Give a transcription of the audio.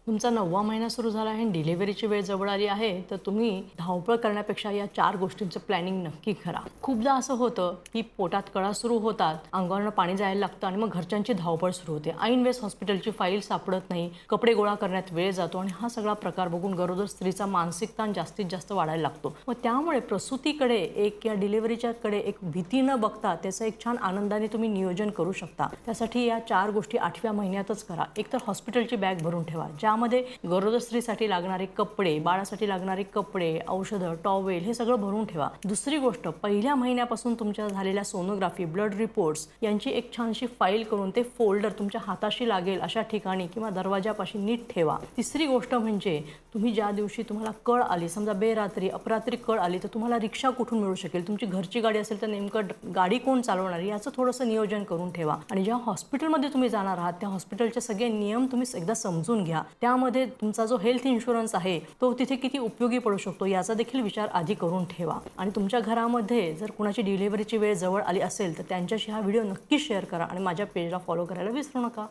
तुमचा 9वा महिना सुरू झाला आहे आणि डिलिव्हरीची वेळ जवळ आली आहे, तर तुम्ही धावपळ करण्यापेक्षा या 4 गोष्टींचं प्लॅनिंग नक्की करा. खूपदा असं होतं, की पोटात कळा सुरू होतात, अंगावरनं पाणी जायला लागतं आणि मग घरच्यांची धावपळ सुरू होते. ऐनवेळेस हॉस्पिटलची फाईल सापडत नाही, कपडे गोळा करण्यात वेळ जातो आणि हा सगळा प्रकार बघून गरोदर स्त्रीचा मानसिक ताण जास्तीत जास्त वाढायला लागतो. मग त्यामुळे प्रसूतीकडे एक या डिलिव्हरीच्याकडे एक भीती न बघता त्याचं एक छान आनंदाने तुम्ही नियोजन करू शकता. त्यासाठी या 4 गोष्टी 8व्या महिन्यातच करा. एकतर हॉस्पिटलची बॅग भरून ठेवा, ज्यामध्ये गरोदर स्त्रीसाठी लागणारे कपडे, बाळासाठी लागणारे कपडे, औषधं, टॉवेल हे सगळं भरून ठेवा. दुसरी गोष्ट, पहिल्या महिन्यापासून तुमच्या झालेल्या सोनोग्राफी, ब्लड रिपोर्ट्स यांची एक छानशी फाईल करून ते फोल्डर तुमच्या हाताशी लागेल अशा ठिकाणी किंवा दरवाजापाशी नीट ठेवा. तिसरी गोष्ट म्हणजे तुम्ही ज्या दिवशी तुम्हाला कळ आली, समजा बेरात्री अपरात्री कळ आली, तर तुम्हाला रिक्षा कुठून मिळू शकेल, तुमची घरची गाडी असेल तर नेमकं गाडी कोण चालवणार याचं थोडंसं नियोजन करून ठेवा. आणि ज्या हॉस्पिटलमध्ये तुम्ही जाणार आहात त्या हॉस्पिटलचे सगळे नियम तुम्ही एकदा समजून घ्या. त्यामध्ये तुमचा जो हेल्थ इन्शुरन्स आहे तो तिथे किती उपयोगी पडू शकतो याचा देखील विचार आधी करून ठेवा. आणि तुमच्या घरामध्ये जर कुणाची डिलिव्हरीची वेळ जवळ आली असेल तर त्यांच्याशी हा व्हिडिओ नक्की शेअर करा आणि माझ्या पेजला फॉलो करायला विसरू नका.